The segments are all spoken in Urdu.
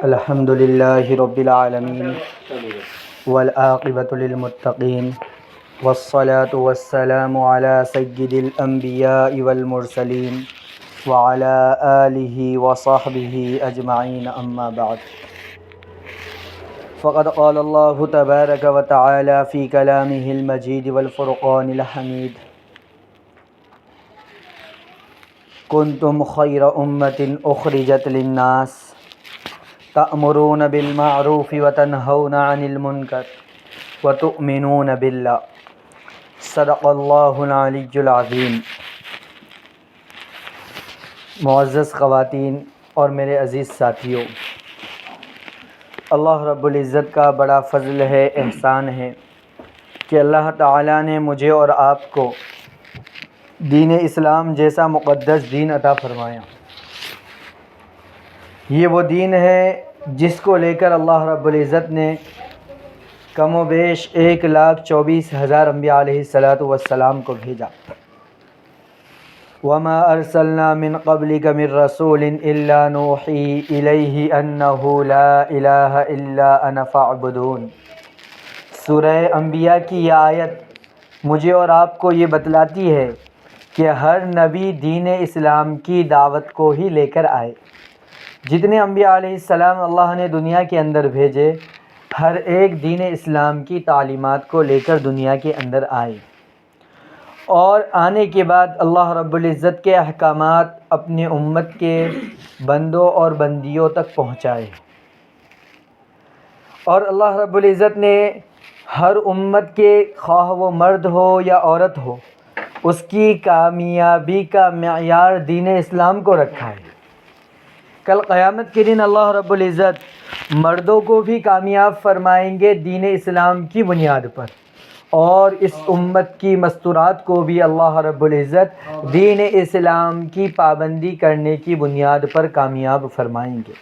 الحمد لله رب العالمين والعاقبة للمتقين والصلاة والسلام على سيد الأنبياء والمرسلين وعلى آله وصحبه أجمعين أما بعد فقد قال الله تبارك وتعالى في كلامه المجيد والفرقان الحميد كنتم خير أمة أخرجت للناس تأمرون بالمعروف وتنهون عن المنكر وتؤمنون بالله صدق اللہ العلی العظیم۔ معزز خواتین اور میرے عزیز ساتھیوں، اللہ رب العزت کا بڑا فضل ہے، احسان ہے کہ اللہ تعالیٰ نے مجھے اور آپ کو دین اسلام جیسا مقدس دین عطا فرمایا۔ یہ وہ دین ہے جس کو لے کر اللہ رب العزت نے کم و بیش 1,24,000 انبیاء علیہ السلام کو بھیجا۔ وَمَا أَرْسَلْنَا مِن قَبْلِكَ مِن رَّسُولٍ إِلَّا نُوحِي إِلَيْهِ أَنَّهُ لَا إِلَٰهَ إِلَّا أَنَا فَاعْبُدُونِ۔ سورہ انبیاء کی یہ آیت مجھے اور آپ کو یہ بتلاتی ہے کہ ہر نبی دین اسلام کی دعوت کو ہی لے کر آئے۔ جتنے انبیاء علیہ السلام اللہ نے دنیا کے اندر بھیجے، ہر ایک دین اسلام کی تعلیمات کو لے کر دنیا کے اندر آئے، اور آنے کے بعد اللہ رب العزت کے احکامات اپنے امت کے بندوں اور بندیوں تک پہنچائے۔ اور اللہ رب العزت نے ہر امت کے، خواہ وہ مرد ہو یا عورت ہو، اس کی کامیابی کا معیار دین اسلام کو رکھا ہے۔ کل قیامت کے دن اللہ رب العزت مردوں کو بھی کامیاب فرمائیں گے دین اسلام کی بنیاد پر، اور اس امت کی مستورات کو بھی اللہ رب العزت دین اسلام کی پابندی کرنے کی بنیاد پر کامیاب فرمائیں گے۔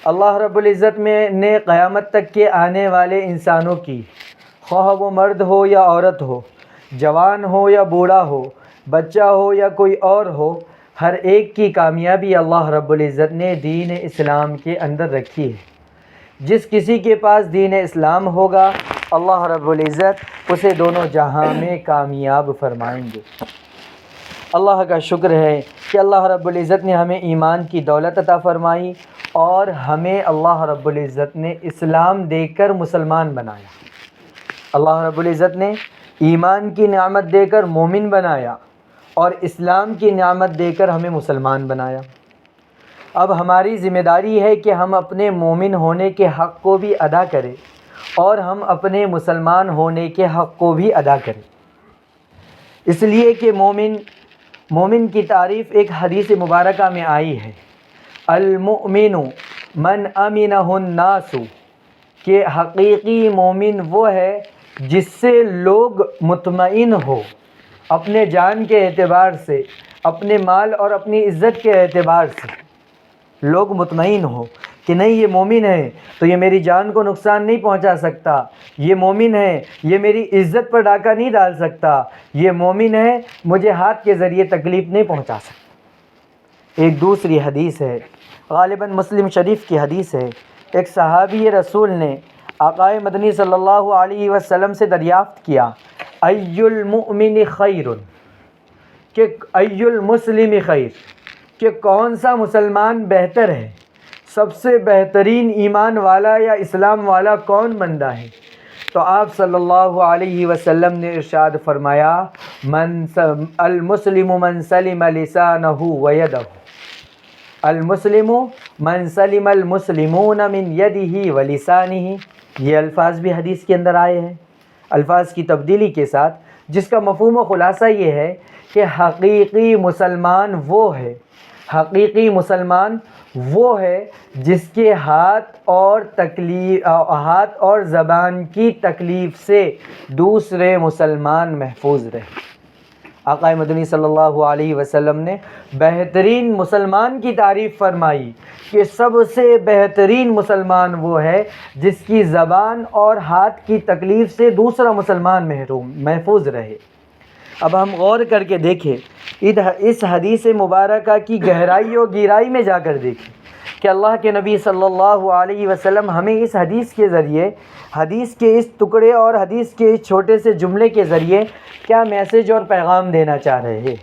اللہ رب العزت نے قیامت تک کے آنے والے انسانوں کی، خواہ وہ مرد ہو یا عورت ہو، جوان ہو یا بوڑھا ہو، بچہ ہو یا کوئی اور ہو، ہر ایک کی کامیابی اللہ رب العزت نے دین اسلام کے اندر رکھی ہے۔ جس کسی کے پاس دین اسلام ہوگا، اللہ رب العزت اسے دونوں جہاں میں کامیاب فرمائیں گے۔ اللہ کا شکر ہے کہ اللہ رب العزت نے ہمیں ایمان کی دولت عطا فرمائی، اور ہمیں اللہ رب العزت نے اسلام دے کر مسلمان بنایا۔ اللہ رب العزت نے ایمان کی نعمت دے کر مومن بنایا، اور اسلام کی نعمت دے کر ہمیں مسلمان بنایا۔ اب ہماری ذمہ داری ہے کہ ہم اپنے مومن ہونے کے حق کو بھی ادا کریں، اور ہم اپنے مسلمان ہونے کے حق کو بھی ادا کریں۔ اس لیے کہ مومن کی تعریف ایک حدیث مبارکہ میں آئی ہے، المؤمن من امنہ الناس، کہ حقیقی مومن وہ ہے جس سے لوگ مطمئن ہو، اپنے جان کے اعتبار سے، اپنے مال اور اپنی عزت کے اعتبار سے لوگ مطمئن ہو کہ نہیں، یہ مومن ہے تو یہ میری جان کو نقصان نہیں پہنچا سکتا، یہ مومن ہے یہ میری عزت پر ڈاکہ نہیں ڈال سکتا، یہ مومن ہے مجھے ہاتھ کے ذریعے تکلیف نہیں پہنچا سکتا۔ ایک دوسری حدیث ہے، غالباً مسلم شریف کی حدیث ہے، ایک صحابی رسول نے آقائے مدنی صلی اللہ علیہ وسلم سے دریافت کیا، ای المؤمن خیر، کہ ای المسلم خیر، کہ کون سا مسلمان بہتر ہے، سب سے بہترین ایمان والا یا اسلام والا کون بندہ ہے؟ تو آپ صلی اللہ علیہ وسلم نے ارشاد فرمایا، المسلم من سلم لسانہ ویدہ، المسلم من سلم المسلمون من یدہ ولسانہ۔ یہ الفاظ بھی حدیث کے اندر آئے ہیں، الفاظ کی تبدیلی کے ساتھ، جس کا مفہوم و خلاصہ یہ ہے کہ حقیقی مسلمان وہ ہے، حقیقی مسلمان وہ ہے جس کے ہاتھ اور زبان کی تکلیف سے دوسرے مسلمان محفوظ رہے۔ آقا مدنی صلی اللہ علیہ وسلم نے بہترین مسلمان کی تعریف فرمائی کہ سب سے بہترین مسلمان وہ ہے جس کی زبان اور ہاتھ کی تکلیف سے دوسرا مسلمان محفوظ رہے۔ اب ہم غور کر کے دیکھیں، اس حدیث مبارکہ کی گہرائی و گہرائی میں جا کر دیکھیں کہ اللہ کے نبی صلی اللہ علیہ وسلم ہمیں اس حدیث کے ذریعے، حدیث کے اس ٹکڑے اور حدیث کے اس چھوٹے سے جملے کے ذریعے کیا میسج اور پیغام دینا چاہ رہے ہیں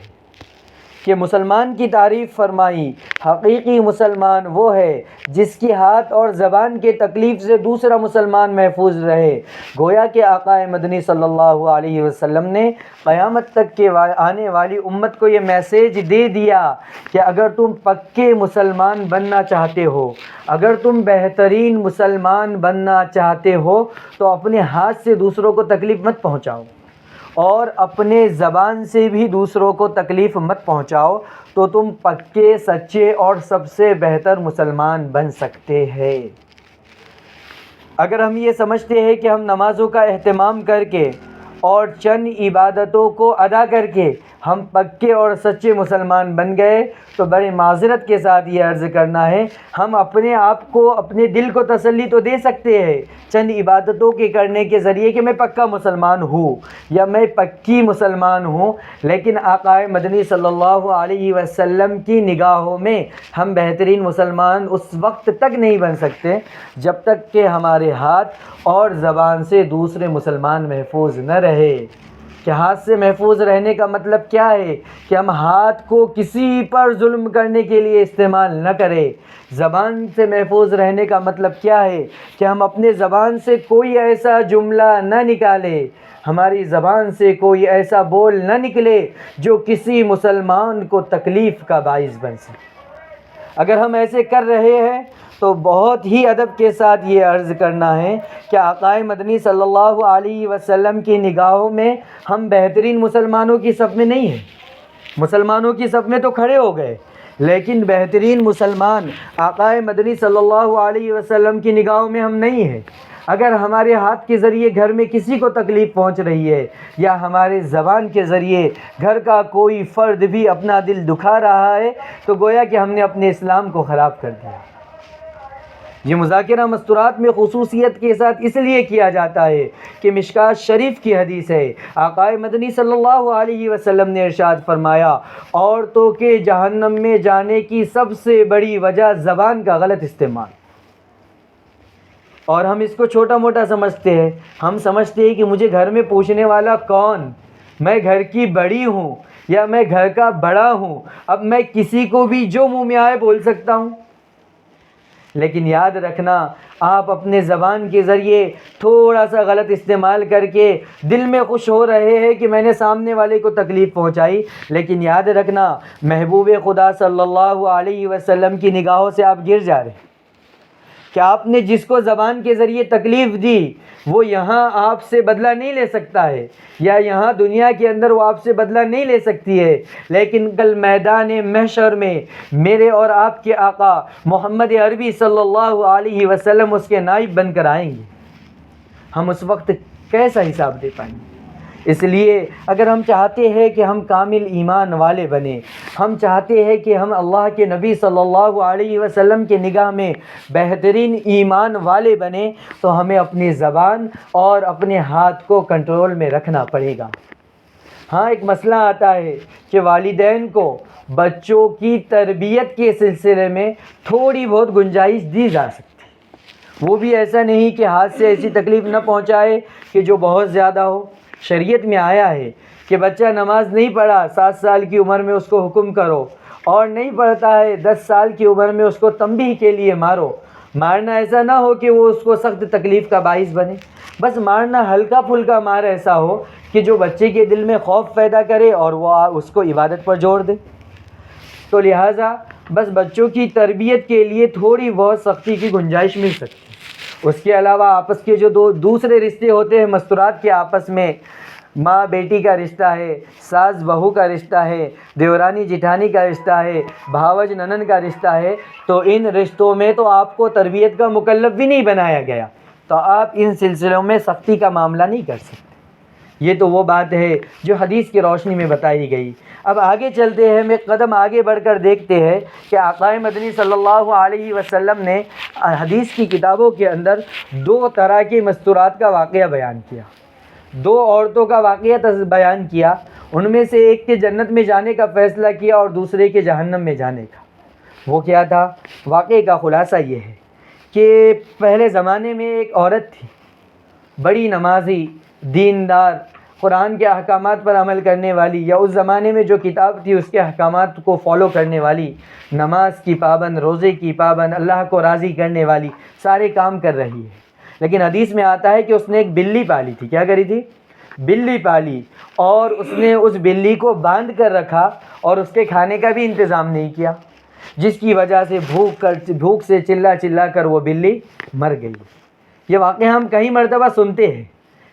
کہ مسلمان کی تعریف فرمائی، حقیقی مسلمان وہ ہے جس کی ہاتھ اور زبان کے تکلیف سے دوسرا مسلمان محفوظ رہے۔ گویا کہ آقا مدنی صلی اللہ علیہ وسلم نے قیامت تک کے آنے والی امت کو یہ میسیج دے دیا کہ اگر تم پکے مسلمان بننا چاہتے ہو، اگر تم بہترین مسلمان بننا چاہتے ہو تو اپنے ہاتھ سے دوسروں کو تکلیف مت پہنچاؤ اور اپنے زبان سے بھی دوسروں کو تکلیف مت پہنچاؤ، تو تم پکے، سچے اور سب سے بہتر مسلمان بن سکتے ہیں۔ اگر ہم یہ سمجھتے ہیں کہ ہم نمازوں کا اہتمام کر کے اور چند عبادتوں کو ادا کر کے ہم پکے اور سچے مسلمان بن گئے تو بڑے معذرت کے ساتھ یہ عرض کرنا ہے، ہم اپنے آپ کو، اپنے دل کو تسلی تو دے سکتے ہیں چند عبادتوں کے کرنے کے ذریعے کہ میں پکا مسلمان ہوں یا میں پکی مسلمان ہوں، لیکن آقا مدنی صلی اللہ علیہ وسلم کی نگاہوں میں ہم بہترین مسلمان اس وقت تک نہیں بن سکتے جب تک کہ ہمارے ہاتھ اور زبان سے دوسرے مسلمان محفوظ نہ رہے۔ کہ ہاتھ سے محفوظ رہنے کا مطلب کیا ہے کہ ہم ہاتھ کو کسی پر ظلم کرنے کے لیے استعمال نہ کریں۔ زبان سے محفوظ رہنے کا مطلب کیا ہے کہ ہم اپنے زبان سے کوئی ایسا جملہ نہ نکالیں، ہماری زبان سے کوئی ایسا بول نہ نکلے جو کسی مسلمان کو تکلیف کا باعث بن سکے۔ اگر ہم ایسے کر رہے ہیں تو بہت ہی ادب کے ساتھ یہ عرض کرنا ہے کہ آقا مدنی صلی اللہ علیہ وسلم کی نگاہوں میں ہم بہترین مسلمانوں کی صف میں نہیں ہیں۔ مسلمانوں کی صف میں تو کھڑے ہو گئے، لیکن بہترین مسلمان آقا مدنی صلی اللہ علیہ وسلم کی نگاہوں میں ہم نہیں ہیں۔ اگر ہمارے ہاتھ کے ذریعے گھر میں کسی کو تکلیف پہنچ رہی ہے یا ہمارے زبان کے ذریعے گھر کا کوئی فرد بھی اپنا دل دکھا رہا ہے تو گویا کہ ہم نے اپنے اسلام کو خراب کر دیا۔ یہ مذاکرہ مستورات میں خصوصیت کے ساتھ اس لیے کیا جاتا ہے کہ مشکات شریف کی حدیث ہے، آقا مدنی صلی اللہ علیہ وسلم نے ارشاد فرمایا، عورتوں کے جہنم میں جانے کی سب سے بڑی وجہ زبان کا غلط استعمال۔ اور ہم اس کو چھوٹا موٹا سمجھتے ہیں، ہم سمجھتے ہیں کہ مجھے گھر میں پوچھنے والا کون، میں گھر کی بڑی ہوں یا میں گھر کا بڑا ہوں، اب میں کسی کو بھی جو منہ میں آئے بول سکتا ہوں۔ لیکن یاد رکھنا، آپ اپنے زبان کے ذریعے تھوڑا سا غلط استعمال کر کے دل میں خوش ہو رہے ہیں کہ میں نے سامنے والے کو تکلیف پہنچائی، لیکن یاد رکھنا محبوب خدا صلی اللہ علیہ وسلم کی نگاہوں سے آپ گر جا رہے ہیں کہ آپ نے جس کو زبان کے ذریعے تکلیف دی وہ یہاں آپ سے بدلہ نہیں لے سکتا ہے، یا یہاں دنیا کے اندر وہ آپ سے بدلہ نہیں لے سکتی ہے، لیکن کل میدان محشر میں میرے اور آپ کے آقا محمد عربی صلی اللہ علیہ وسلم اس کے نائب بن کر آئیں گے۔ ہم اس وقت کیسا حساب دے پائیں گے؟ اس لیے اگر ہم چاہتے ہیں کہ ہم کامل ایمان والے بنیں، ہم چاہتے ہیں کہ ہم اللہ کے نبی صلی اللہ علیہ وسلم کے نگاہ میں بہترین ایمان والے بنیں تو ہمیں اپنی زبان اور اپنے ہاتھ کو کنٹرول میں رکھنا پڑے گا۔ ہاں، ایک مسئلہ آتا ہے کہ والدین کو بچوں کی تربیت کے سلسلے میں تھوڑی بہت گنجائش دی جا سکتی ہے، وہ بھی ایسا نہیں کہ ہاتھ سے ایسی تکلیف نہ پہنچائے کہ جو بہت زیادہ ہو۔ شریعت میں آیا ہے کہ بچہ نماز نہیں پڑھا 7 سال کی عمر میں اس کو حکم کرو، اور نہیں پڑھتا ہے 10 سال کی عمر میں اس کو تنبیہ کے لیے مارو۔ مارنا ایسا نہ ہو کہ وہ اس کو سخت تکلیف کا باعث بنے، بس مارنا ہلکا پھلکا مار ایسا ہو کہ جو بچے کے دل میں خوف پیدا کرے اور وہ اس کو عبادت پر جوڑ دے۔ تو لہٰذا بس بچوں کی تربیت کے لیے تھوڑی بہت سختی کی گنجائش مل سکتی ہے۔ اس کے علاوہ آپس کے جو دوسرے رشتے ہوتے ہیں مستورات کے، آپس میں ماں بیٹی کا رشتہ ہے، ساس بہو کا رشتہ ہے، دیورانی جٹھانی کا رشتہ ہے، بھاوج ننن کا رشتہ ہے، تو ان رشتوں میں تو آپ کو تربیت کا مکلف بھی نہیں بنایا گیا، تو آپ ان سلسلوں میں سختی کا معاملہ نہیں کر سکتے۔ یہ تو وہ بات ہے جو حدیث کی روشنی میں بتائی گئی۔ اب آگے چلتے ہیں، ہم ایک قدم آگے بڑھ کر دیکھتے ہیں کہ آقا مدنی صلی اللہ علیہ وسلم نے حدیث کی کتابوں کے اندر 2 طرح کی مستورات کا واقعہ بیان کیا، 2 عورتوں کا واقعہ بیان کیا، ان میں سے ایک کے جنت میں جانے کا فیصلہ کیا اور دوسرے کے جہنم میں جانے کا۔ وہ کیا تھا؟ واقعے کا خلاصہ یہ ہے کہ پہلے زمانے میں ایک عورت تھی، بڑی نمازی، دیندار، قرآن کے احکامات پر عمل کرنے والی، یا اس زمانے میں جو کتاب تھی اس کے احکامات کو فالو کرنے والی، نماز کی پابند، روزے کی پابند، اللہ کو راضی کرنے والی، سارے کام کر رہی ہے۔ لیکن حدیث میں آتا ہے کہ اس نے ایک بلی پالی تھی۔ کیا کری تھی؟ بلی پالی، اور اس نے اس بلی کو باندھ کر رکھا اور اس کے کھانے کا بھی انتظام نہیں کیا، جس کی وجہ سے بھوک سے چلا چلا کر وہ بلی مر گئی۔ یہ واقعہ ہم کئی مرتبہ سنتے ہیں،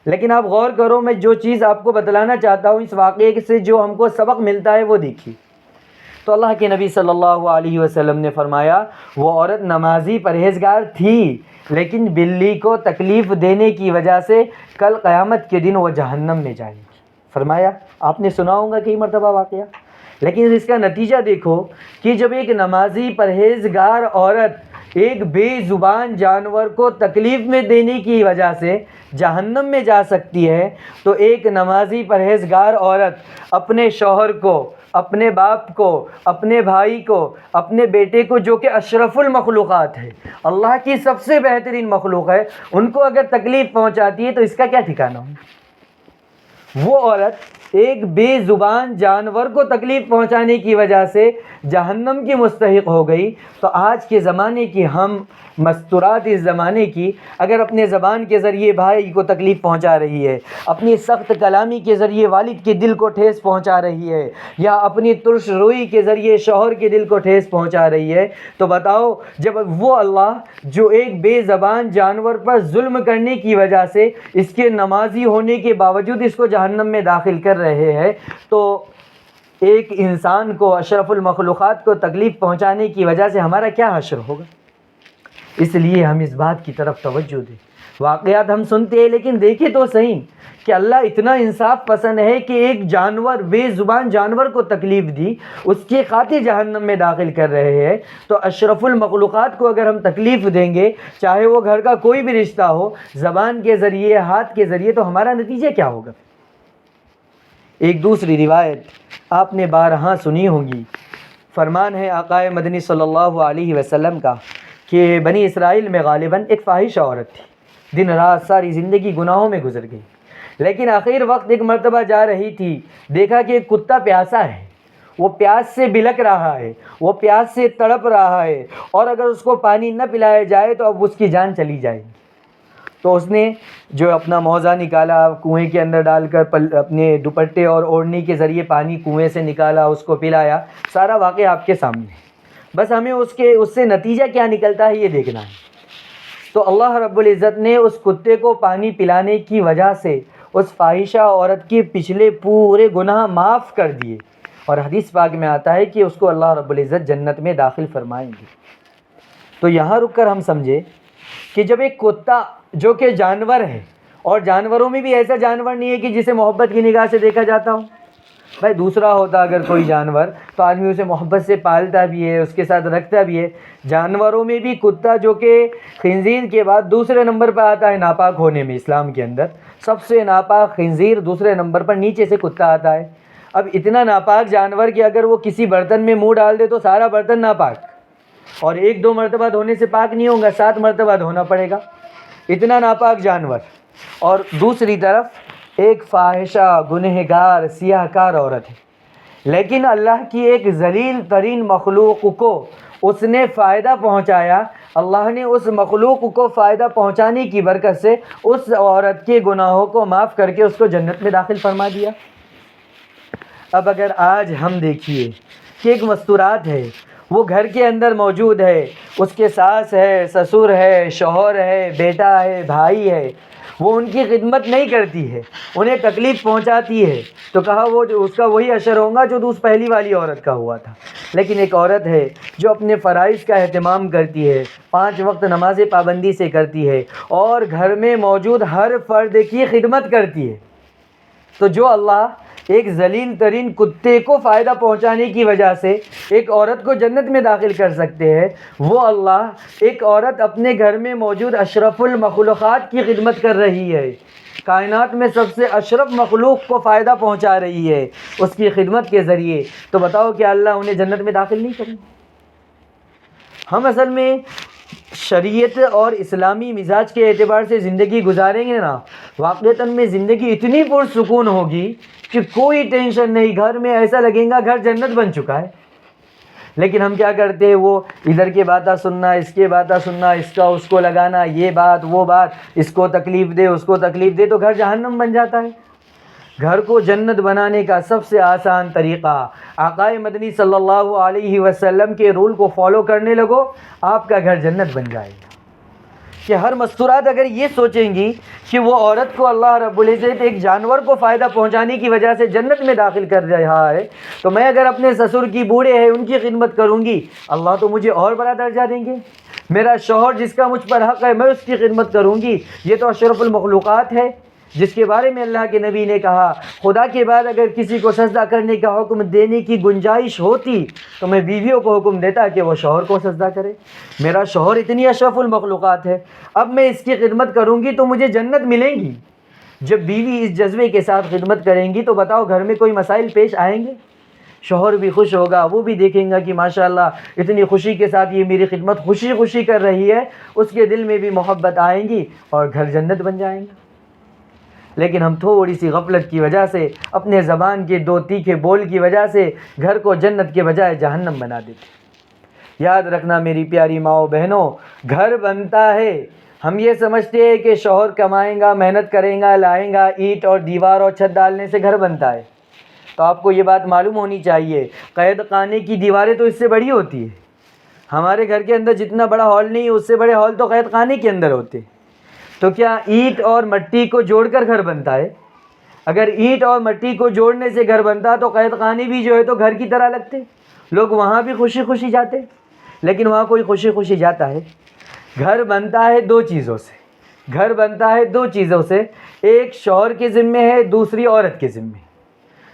لیکن آپ غور کرو، میں جو چیز آپ کو بتلانا چاہتا ہوں اس واقعے سے جو ہم کو سبق ملتا ہے وہ دیکھیے۔ تو اللہ کے نبی صلی اللہ علیہ وسلم نے فرمایا وہ عورت نمازی پرہیزگار تھی، لیکن بلی کو تکلیف دینے کی وجہ سے کل قیامت کے دن وہ جہنم میں جائے گی۔ فرمایا، آپ نے سنا ہوگا کئی مرتبہ واقعہ، لیکن اس کا نتیجہ دیکھو کہ جب ایک نمازی پرہیزگار عورت ایک بے زبان جانور کو تکلیف میں دینے کی وجہ سے جہنم میں جا سکتی ہے، تو ایک نمازی پرہیزگار عورت اپنے شوہر کو، اپنے باپ کو، اپنے بھائی کو، اپنے بیٹے کو، جو کہ اشرف المخلوقات ہے، اللہ کی سب سے بہترین مخلوق ہے، ان کو اگر تکلیف پہنچاتی ہے تو اس کا کیا ٹھکانہ ہو؟ وہ عورت ایک بے زبان جانور کو تکلیف پہنچانے کی وجہ سے جہنم کی مستحق ہو گئی۔ تو آج کے زمانے کی ہم مستورات اس زمانے کی اگر اپنے زبان کے ذریعے بھائی کو تکلیف پہنچا رہی ہے، اپنی سخت کلامی کے ذریعے والد کے دل کو ٹھیس پہنچا رہی ہے، یا اپنی ترش روئی کے ذریعے شوہر کے دل کو ٹھیس پہنچا رہی ہے، تو بتاؤ جب وہ اللہ جو ایک بے زبان جانور پر ظلم کرنے کی وجہ سے اس کے نمازی ہونے کے باوجود اس کو جہنم میں داخل کر رہے ہیں، تو ایک انسان کو، اشرف المخلوقات کو تکلیف پہنچانے کی وجہ سے ہمارا کیا حشر ہوگا؟ اس لیے ہم اس بات کی طرف توجہ دیں۔ واقعات ہم سنتے ہیں، لیکن دیکھیں تو صحیح کہ اللہ اتنا انصاف پسند ہے کہ ایک جانور، بے زبان جانور کو تکلیف دی، اس کی خاطر جہنم میں داخل کر رہے ہیں، تو اشرف المخلوقات کو اگر ہم تکلیف دیں گے، چاہے وہ گھر کا کوئی بھی رشتہ ہو، زبان کے ذریعے، ہاتھ کے ذریعے، تو ہمارا نتیجہ کیا ہوگا؟ ایک دوسری روایت آپ نے بارہا سنی ہوگی، فرمان ہے آقا مدنی صلی اللہ علیہ وسلم کا کہ بنی اسرائیل میں غالباً ایک فاحشہ عورت تھی، دن رات ساری زندگی گناہوں میں گزر گئی، لیکن آخر وقت ایک مرتبہ جا رہی تھی، دیکھا کہ ایک کتا پیاسا ہے، وہ پیاس سے بلک رہا ہے، وہ پیاس سے تڑپ رہا ہے، اور اگر اس کو پانی نہ پلایا جائے تو اب اس کی جان چلی جائے گی۔ تو اس نے جو اپنا موزہ نکالا، کنویں کے اندر ڈال کر اپنے دوپٹے اور اوڑھنی کے ذریعے پانی کنویں سے نکالا، اس کو پلایا، سارا واقعہ آپ کے سامنے ہے، بس ہمیں اس سے نتیجہ کیا نکلتا ہے یہ دیکھنا ہے۔ تو اللہ رب العزت نے اس کتے کو پانی پلانے کی وجہ سے اس فاحشہ عورت کے پچھلے پورے گناہ معاف کر دیے، اور حدیث پاک میں آتا ہے کہ اس کو اللہ رب العزت جنت میں داخل فرمائیں گے۔ تو یہاں رک کر ہم سمجھے کہ جب ایک کتا جو کہ جانور ہے، اور جانوروں میں بھی ایسا جانور نہیں ہے کہ جسے محبت کی نگاہ سے دیکھا جاتا ہو، بھائی دوسرا ہوتا اگر کوئی جانور تو آدمی اسے محبت سے پالتا بھی ہے، اس کے ساتھ رکھتا بھی ہے، جانوروں میں بھی کتا جو کہ خنزیر کے بعد دوسرے نمبر پہ آتا ہے ناپاک ہونے میں، اسلام کے اندر سب سے ناپاک خنزیر، دوسرے نمبر پر نیچے سے کتا آتا ہے۔ اب اتنا ناپاک جانور کہ اگر وہ کسی برتن میں منہ ڈال دے تو سارا برتن ناپاک، اور ایک دو مرتبہ دھونے سے پاک نہیں ہوگا، 7 مرتبہ دھونا پڑے گا، اتنا ناپاک جانور، اور دوسری طرف ایک فاحشہ گنہگار سیاہ کار عورت ہے، لیکن اللہ کی ایک ذلیل ترین مخلوق کو اس نے فائدہ پہنچایا، اللہ نے اس مخلوق کو فائدہ پہنچانے کی برکت سے اس عورت کے گناہوں کو معاف کر کے اس کو جنت میں داخل فرما دیا۔ اب اگر آج ہم دیکھیے کہ ایک مستورات ہے، وہ گھر کے اندر موجود ہے، اس کے ساس ہے، سسر ہے، شوہر ہے، بیٹا ہے، بھائی ہے، وہ ان کی خدمت نہیں کرتی ہے، انہیں تکلیف پہنچاتی ہے، تو کہا وہ اس کا وہی اشر ہوگا جو دوسری پہلی والی عورت کا ہوا تھا۔ لیکن ایک عورت ہے جو اپنے فرائض کا اہتمام کرتی ہے، 5 وقت نماز پابندی سے کرتی ہے، اور گھر میں موجود ہر فرد کی خدمت کرتی ہے، تو جو اللہ ایک ذلیل ترین کتے کو فائدہ پہنچانے کی وجہ سے ایک عورت کو جنت میں داخل کر سکتے ہیں، وہ اللہ ایک عورت اپنے گھر میں موجود اشرف المخلوقات کی خدمت کر رہی ہے، کائنات میں سب سے اشرف مخلوق کو فائدہ پہنچا رہی ہے اس کی خدمت کے ذریعے، تو بتاؤ کہ اللہ انہیں جنت میں داخل نہیں کریں گے؟ ہم اصل میں شریعت اور اسلامی مزاج کے اعتبار سے زندگی گزاریں گے نا، واقعتاً میں زندگی اتنی پرسکون ہوگی کہ کوئی ٹینشن نہیں، گھر میں ایسا لگے گا گھر جنت بن چکا ہے۔ لیکن ہم کیا کرتے ہیں، وہ ادھر کے باتیں سننا، اس کے باتیں سننا، اس کا اس کو لگانا، یہ بات وہ بات، اس کو تکلیف دے اس کو تکلیف دے، تو گھر جہنم بن جاتا ہے۔ گھر کو جنت بنانے کا سب سے آسان طریقہ آقا مدنی صلی اللہ علیہ وسلم کے رول کو فالو کرنے لگو، آپ کا گھر جنت بن جائے گا۔ کہ ہر مستورات اگر یہ سوچیں گی کہ وہ عورت کو اللہ رب العزت ایک جانور کو فائدہ پہنچانے کی وجہ سے جنت میں داخل کر رہا ہے، تو میں اگر اپنے سسر کی بوڑھے ہیں ان کی خدمت کروں گی، اللہ تو مجھے اور بڑا درجہ دیں گے۔ میرا شوہر جس کا مجھ پر حق ہے میں اس کی خدمت کروں گی، یہ تو اشرف المخلوقات ہے، جس کے بارے میں اللہ کے نبی نے کہا خدا کے بعد اگر کسی کو سجدہ کرنے کا حکم دینے کی گنجائش ہوتی تو میں بیویوں کو حکم دیتا کہ وہ شوہر کو سجدہ کرے۔ میرا شوہر اتنی اشرف المخلوقات ہے، اب میں اس کی خدمت کروں گی تو مجھے جنت ملیں گی۔ جب بیوی اس جذبے کے ساتھ خدمت کریں گی تو بتاؤ گھر میں کوئی مسائل پیش آئیں گے؟ شوہر بھی خوش ہوگا، وہ بھی دیکھیں گا کہ ماشاءاللہ اتنی خوشی کے ساتھ یہ میری خدمت خوشی خوشی کر رہی ہے، اس کے دل میں بھی محبت آئیں گی اور گھر جنت بن جائیں گا۔ لیکن ہم تھوڑی سی غفلت کی وجہ سے، اپنے زبان کے دو تیکھے بول کی وجہ سے گھر کو جنت کے بجائے جہنم بنا دیتے۔ یاد رکھنا میری پیاری ماؤں بہنوں، گھر بنتا ہے، ہم یہ سمجھتے ہیں کہ شوہر کمائیں گا، محنت کریں گا، لائیں گا، اینٹ اور دیوار اور چھت ڈالنے سے گھر بنتا ہے۔ تو آپ کو یہ بات معلوم ہونی چاہیے، قید خانے کی دیواریں تو اس سے بڑی ہوتی ہے۔ ہمارے گھر کے اندر جتنا بڑا ہال نہیں ہے، اس سے بڑے ہال تو قید خانے کے اندر ہوتے۔ تو کیا اینٹ اور مٹی کو جوڑ کر گھر بنتا ہے؟ اگر اینٹ اور مٹی کو جوڑنے سے گھر بنتا تو قید خانے بھی جو ہے تو گھر کی طرح لگتے، لوگ وہاں بھی خوشی خوشی جاتے، لیکن وہاں کوئی خوشی خوشی جاتا ہے؟ گھر بنتا ہے دو چیزوں سے، گھر بنتا ہے دو چیزوں سے، ایک شوہر کے ذمے ہے، دوسری عورت کے ذمے۔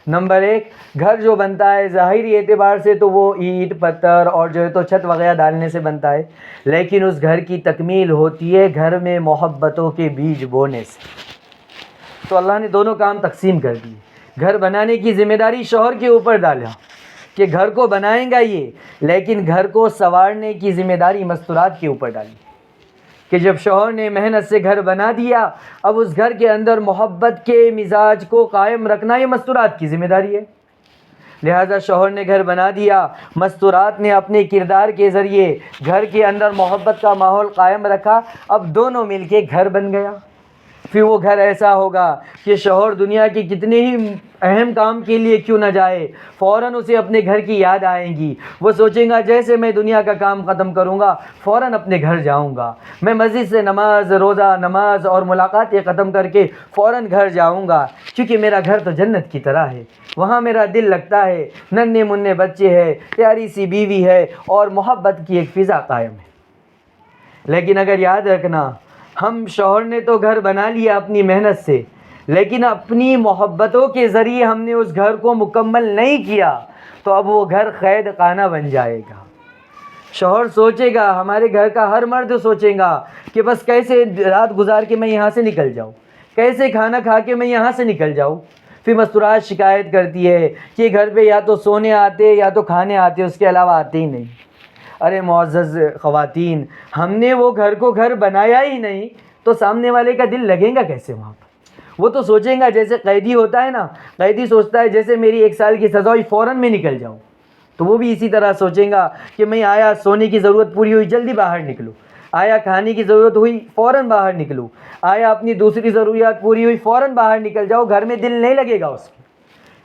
نمبر ایک، گھر جو بنتا ہے ظاہری اعتبار سے تو وہ اینٹ پتھر اور جو ہے تو چھت وغیرہ ڈالنے سے بنتا ہے، لیکن اس گھر کی تکمیل ہوتی ہے گھر میں محبتوں کے بیج بونے سے۔ تو اللہ نے دونوں کام تقسیم کر دیے، گھر بنانے کی ذمہ داری شوہر کے اوپر ڈالا کہ گھر کو بنائیں گا یہ، لیکن گھر کو سنوارنے کی ذمہ داری مستورات کے اوپر ڈالی کہ جب شوہر نے محنت سے گھر بنا دیا، اب اس گھر کے اندر محبت کے مزاج کو قائم رکھنا یہ مستورات کی ذمہ داری ہے۔ لہذا شوہر نے گھر بنا دیا، مستورات نے اپنے کردار کے ذریعے گھر کے اندر محبت کا ماحول قائم رکھا، اب دونوں مل کے گھر بن گیا۔ پھر وہ گھر ایسا ہوگا کہ شوہر دنیا کے کتنے ہی اہم کام کے لیے کیوں نہ جائے، فوراً اسے اپنے گھر کی یاد آئیں گی، وہ سوچیں گا جیسے میں دنیا کا کام ختم کروں گا فوراً اپنے گھر جاؤں گا، میں مسجد سے نماز روزہ نماز اور ملاقاتیں ختم کر کے فوراً گھر جاؤں گا، کیونکہ میرا گھر تو جنت کی طرح ہے، وہاں میرا دل لگتا ہے، ننھے منھے بچے ہے، پیاری سی بیوی ہے اور محبت کی ایک فضا قائم ہے۔ لیکن اگر یاد رکھنا، ہم شوہر نے تو گھر بنا لیا اپنی محنت سے، لیکن اپنی محبتوں کے ذریعے ہم نے اس گھر کو مکمل نہیں کیا، تو اب وہ گھر قید خانہ بن جائے گا۔ شوہر سوچے گا، ہمارے گھر کا ہر مرد سوچے گا کہ بس کیسے رات گزار کے میں یہاں سے نکل جاؤں، کیسے کھانا کھا کے میں یہاں سے نکل جاؤں۔ پھر مستورات شکایت کرتی ہے کہ گھر پہ یا تو سونے آتے یا تو کھانے آتے، اس کے علاوہ آتے ہی نہیں۔ ارے معزز خواتین، ہم نے وہ گھر کو گھر بنایا ہی نہیں تو سامنے والے کا دل لگے گا کیسے وہاں پر؟ وہ تو سوچیں گا جیسے قیدی ہوتا ہے نا، قیدی سوچتا ہے جیسے میری 1 سال کی سزا ہوئی فوراً میں نکل جاؤں، تو وہ بھی اسی طرح سوچیں گا کہ میں آیا سونے کی ضرورت پوری ہوئی جلدی باہر نکلوں، آیا کھانے کی ضرورت ہوئی فوراً باہر نکلوں، آیا اپنی دوسری ضروریات پوری ہوئی فوراً باہر نکل جاؤ، گھر میں دل نہیں لگے گا اس کو۔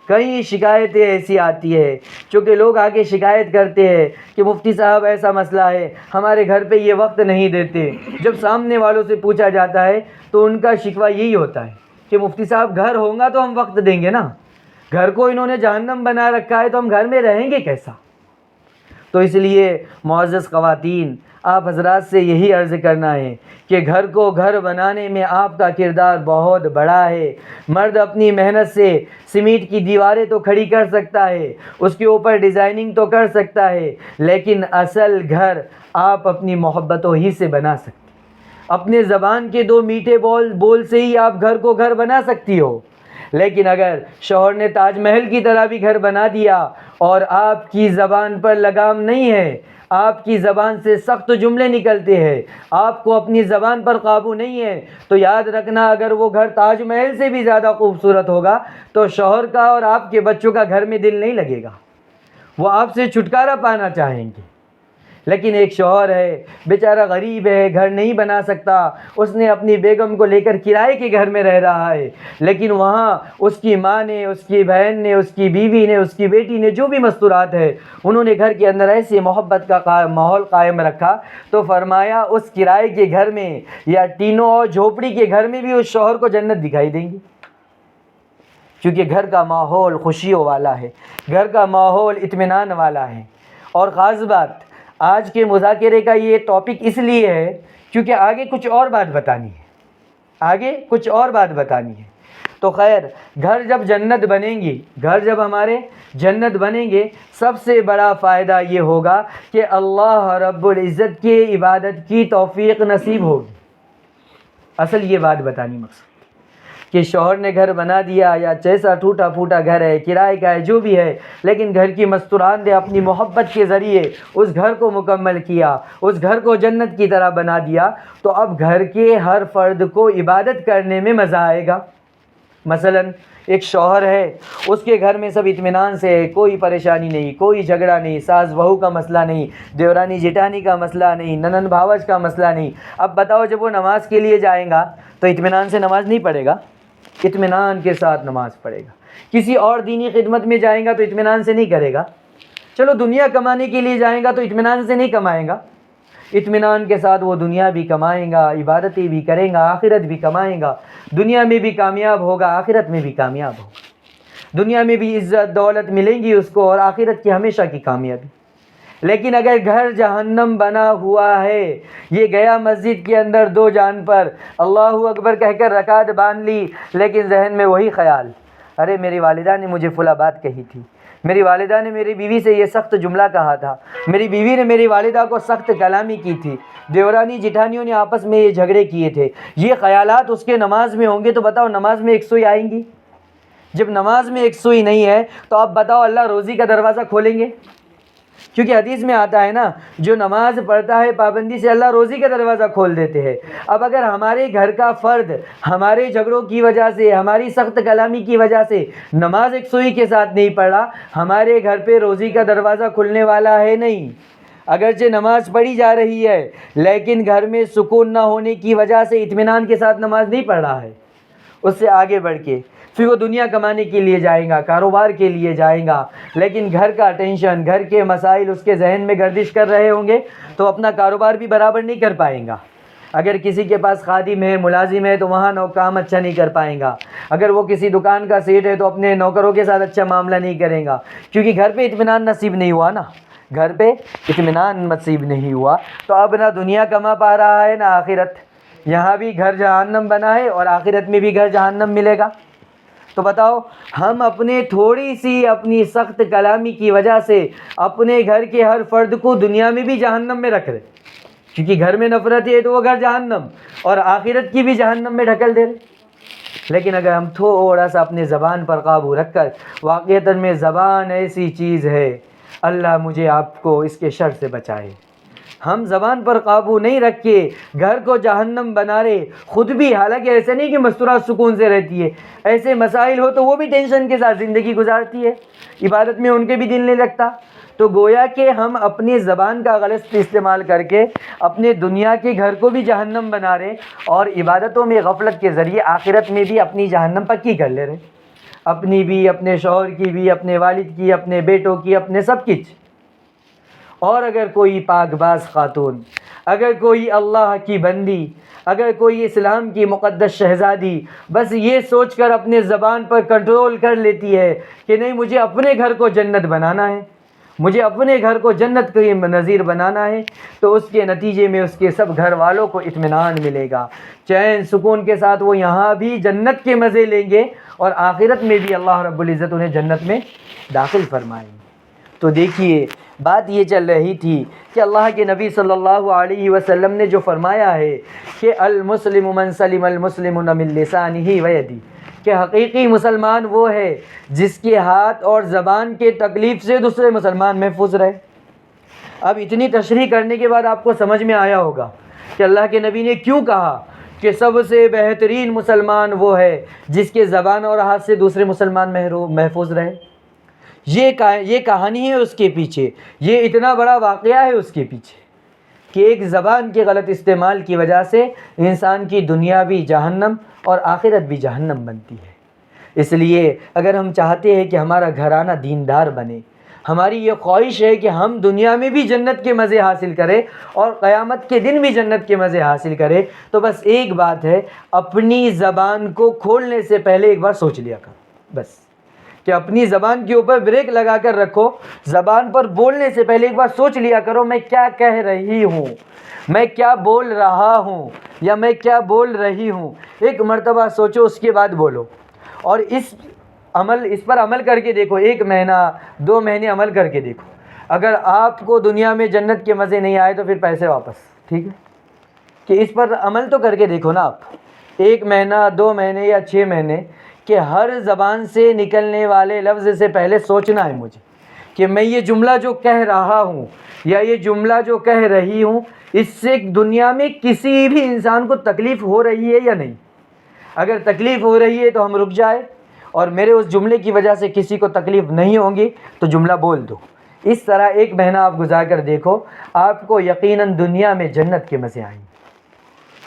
کئی شکایتیں ایسی آتی ہے، چونکہ لوگ آگے شکایت کرتے ہیں کہ مفتی صاحب ایسا مسئلہ ہے، ہمارے گھر پہ یہ وقت نہیں دیتے۔ جب سامنے والوں سے پوچھا جاتا ہے تو ان کا شکوہ یہی ہوتا ہے کہ مفتی صاحب گھر ہوگا تو ہم وقت دیں گے نا، گھر کو انہوں نے جہنم بنا رکھا ہے تو ہم گھر میں رہیں گے کیسا؟ تو اس لیے معزز خواتین، آپ حضرات سے یہی عرض کرنا ہے کہ گھر کو گھر بنانے میں آپ کا کردار بہت بڑا ہے۔ مرد اپنی محنت سے سیمنٹ کی دیواریں تو کھڑی کر سکتا ہے، اس کے اوپر ڈیزائننگ تو کر سکتا ہے، لیکن اصل گھر آپ اپنی محبتوں ہی سے بنا سکتے ہیں۔ اپنے زبان کے 2 میٹھے بول سے ہی آپ گھر کو گھر بنا سکتی ہو، لیکن اگر شوہر نے تاج محل کی طرح بھی گھر بنا دیا اور آپ کی زبان پر لگام نہیں ہے، آپ کی زبان سے سخت جملے نکلتے ہیں، آپ کو اپنی زبان پر قابو نہیں ہے، تو یاد رکھنا اگر وہ گھر تاج محل سے بھی زیادہ خوبصورت ہوگا تو شوہر کا اور آپ کے بچوں کا گھر میں دل نہیں لگے گا، وہ آپ سے چھٹکارا پانا چاہیں گے۔ لیکن ایک شوہر ہے بیچارہ غریب ہے، گھر نہیں بنا سکتا، اس نے اپنی بیگم کو لے کر کرائے کے گھر میں رہ رہا ہے، لیکن وہاں اس کی ماں نے، اس کی بہن نے، اس کی بیوی نے، اس کی بیٹی نے، جو بھی مستورات ہے، انہوں نے گھر کے اندر ایسی محبت کا ماحول قائم رکھا، تو فرمایا اس کرائے کے گھر میں یا ٹینوں اور جھوپڑی کے گھر میں بھی اس شوہر کو جنت دکھائی دیں گی، کیونکہ گھر کا ماحول خوشیوں والا ہے، گھر کا ماحول اطمینان والا ہے۔ اور خاص بات آج کے مذاکرے کا یہ ٹاپک اس لیے ہے کیونکہ آگے کچھ اور بات بتانی ہے، تو خیر گھر جب جنت بنیں گی، گھر جب ہمارے جنت بنیں گے، سب سے بڑا فائدہ یہ ہوگا کہ اللہ رب العزت کی عبادت کی توفیق نصیب ہوگی۔ اصل یہ بات بتانی مقصد کہ شوہر نے گھر بنا دیا یا جیسا ٹوٹا پھوٹا گھر ہے، کرائے کا ہے، جو بھی ہے، لیکن گھر کی مستورات نے اپنی محبت کے ذریعے اس گھر کو مکمل کیا، اس گھر کو جنت کی طرح بنا دیا، تو اب گھر کے ہر فرد کو عبادت کرنے میں مزہ آئے گا۔ مثلا ایک شوہر ہے، اس کے گھر میں سب اطمینان سے ہے، کوئی پریشانی نہیں، کوئی جھگڑا نہیں، ساس بہو کا مسئلہ نہیں، دیورانی جیٹھانی کا مسئلہ نہیں، ننند بھاوج کا مسئلہ نہیں۔ اب بتاؤ جب وہ نماز کے لیے جائیں گا تو اطمینان سے نماز نہیں پڑھے گا؟ اطمینان کے ساتھ نماز پڑھے گا۔ کسی اور دینی خدمت میں جائیں گا تو اطمینان سے نہیں کرے گا۔ چلو دنیا کمانے کے لیے جائیں گا تو اطمینان سے نہیں کمائیں گا، اطمینان کے ساتھ وہ دنیا بھی کمائیں گا، عبادتیں بھی کریں گا، آخرت بھی کمائیں گا، دنیا میں بھی کامیاب ہوگا، آخرت میں بھی کامیاب ہوگا، دنیا میں بھی عزت دولت ملیں گی اس کو اور آخرت کی ہمیشہ کی کامیابی۔ لیکن اگر گھر جہنم بنا ہوا ہے، یہ گیا مسجد کے اندر دو جان پر اللہ اکبر کہہ کر رکعت باندھ لی، لیکن ذہن میں وہی خیال، ارے میری والدہ نے مجھے فلاں بات کہی تھی، میری والدہ نے میری بیوی سے یہ سخت جملہ کہا تھا، میری بیوی نے میری والدہ کو سخت کلامی کی تھی، دیورانی جٹھانیوں نے آپس میں یہ جھگڑے کیے تھے، یہ خیالات اس کے نماز میں ہوں گے تو بتاؤ نماز میں یکسوئی آئیں گی؟ جب نماز میں یکسوئی نہیں ہے تو اب بتاؤ اللہ روزی کا دروازہ کھولیں گے؟ کیونکہ حدیث میں آتا ہے نا، جو نماز پڑھتا ہے پابندی سے اللہ روزی کا دروازہ کھول دیتے ہیں۔ اب اگر ہمارے گھر کا فرد ہمارے جھگڑوں کی وجہ سے، ہماری سخت کلامی کی وجہ سے نماز یکسوئی کے ساتھ نہیں پڑھ رہا، ہمارے گھر پہ روزی کا دروازہ کھلنے والا ہے نہیں۔ اگرچہ نماز پڑھی جا رہی ہے لیکن گھر میں سکون نہ ہونے کی وجہ سے اطمینان کے ساتھ نماز نہیں پڑھ رہا ہے۔ اس سے آگے بڑھ کے پھر وہ دنیا کمانے کے لیے جائیں گا، کاروبار کے لیے جائیں گا، لیکن گھر کا ٹینشن، گھر کے مسائل اس کے ذہن میں گردش کر رہے ہوں گے تو اپنا کاروبار بھی برابر نہیں کر پائیں گا۔ اگر کسی کے پاس خادم ہے، ملازم ہے تو وہاں کام اچھا نہیں کر پائیں گا۔ اگر وہ کسی دکان کا سیٹ ہے تو اپنے نوکروں کے ساتھ اچھا معاملہ نہیں کرے گا، کیونکہ گھر پہ اطمینان نصیب نہیں ہوا نا، گھر پہ اطمینان نصیب نہیں ہوا، تو اب نہ دنیا کما پا رہا ہے نہ آخرت۔ یہاں بھی گھر جہنم بنا ہے اور آخرت میں بھی گھر جہنم ملے گا۔ تو بتاؤ ہم اپنے تھوڑی سی اپنی سخت کلامی کی وجہ سے اپنے گھر کے ہر فرد کو دنیا میں بھی جہنم میں رکھ رہے، کیونکہ گھر میں نفرت ہے تو وہ گھر جہنم، اور آخرت کی بھی جہنم میں ڈھکل دے رہے۔ لیکن اگر ہم تھوڑا سا اپنے زبان پر قابو رکھ کر، واقعتاً میں زبان ایسی چیز ہے، اللہ مجھے آپ کو اس کے شر سے بچائے، ہم زبان پر قابو نہیں رکھ کے گھر کو جہنم بنا رہے خود بھی، حالانکہ ایسے نہیں کہ مستورات سکون سے رہتی ہے، ایسے مسائل ہو تو وہ بھی ٹینشن کے ساتھ زندگی گزارتی ہے، عبادت میں ان کے بھی دل نہیں لگتا۔ تو گویا کہ ہم اپنی زبان کا غلط استعمال کر کے اپنے دنیا کے گھر کو بھی جہنم بنا رہے اور عبادتوں میں غفلت کے ذریعے آخرت میں بھی اپنی جہنم پکی کر لے رہے، اپنی بھی، اپنے شوہر کی بھی، اپنے والد کی، اپنے بیٹوں کی، اپنے سب کچھ۔ اور اگر کوئی پاک باز خاتون، اگر کوئی اللہ کی بندی، اگر کوئی اسلام کی مقدس شہزادی بس یہ سوچ کر اپنے زبان پر کنٹرول کر لیتی ہے کہ نہیں مجھے اپنے گھر کو جنت بنانا ہے، مجھے اپنے گھر کو جنت کے نظیر بنانا ہے، تو اس کے نتیجے میں اس کے سب گھر والوں کو اطمینان ملے گا، چین سکون کے ساتھ وہ یہاں بھی جنت کے مزے لیں گے اور آخرت میں بھی اللہ رب العزت انہیں جنت میں داخل فرمائیں گے۔ تو دیکھیے بات یہ چل رہی تھی کہ اللہ کے نبی صلی اللہ علیہ وسلم نے جو فرمایا ہے کہ المسلم من سلم المسلمون من لسانہ و یدہ، کہ حقیقی مسلمان وہ ہے جس کے ہاتھ اور زبان کے تکلیف سے دوسرے مسلمان محفوظ رہے۔ اب اتنی تشریح کرنے کے بعد آپ کو سمجھ میں آیا ہوگا کہ اللہ کے نبی نے کیوں کہا کہ سب سے بہترین مسلمان وہ ہے جس کے زبان اور ہاتھ سے دوسرے مسلمان محفوظ رہے۔ یہ کہانی ہے اس کے پیچھے، یہ اتنا بڑا واقعہ ہے اس کے پیچھے کہ ایک زبان کے غلط استعمال کی وجہ سے انسان کی دنیا بھی جہنم اور آخرت بھی جہنم بنتی ہے۔ اس لیے اگر ہم چاہتے ہیں کہ ہمارا گھرانہ دیندار بنے، ہماری یہ خواہش ہے کہ ہم دنیا میں بھی جنت کے مزے حاصل کریں اور قیامت کے دن بھی جنت کے مزے حاصل کریں، تو بس ایک بات ہے، اپنی زبان کو کھولنے سے پہلے ایک بار سوچ لیا کرو، بس کہ اپنی زبان کے اوپر بریک لگا کر رکھو۔ زبان پر بولنے سے پہلے ایک بار سوچ لیا کرو، میں کیا کہہ رہی ہوں، میں کیا بول رہا ہوں یا میں کیا بول رہی ہوں۔ ایک مرتبہ سوچو، اس کے بعد بولو، اور اس پر عمل کر کے دیکھو، 1 مہینہ 2 مہینے عمل کر کے دیکھو۔ اگر آپ کو دنیا میں جنت کے مزے نہیں آئے تو پھر پیسے واپس، ٹھیک ہے، کہ اس پر عمل تو کر کے دیکھو نا آپ۔ 1 مہینہ 2 مہینے یا 6 مہینے کہ ہر زبان سے نکلنے والے لفظ سے پہلے سوچنا ہے مجھے کہ میں یہ جملہ جو کہہ رہا ہوں یا یہ جملہ جو کہہ رہی ہوں، اس سے دنیا میں کسی بھی انسان کو تکلیف ہو رہی ہے یا نہیں۔ اگر تکلیف ہو رہی ہے تو ہم رک جائے، اور میرے اس جملے کی وجہ سے کسی کو تکلیف نہیں ہوگی تو جملہ بول دو۔ اس طرح 1 مہینہ آپ گزار کر دیکھو، آپ کو یقیناً دنیا میں جنت کے مزے آئیں گے،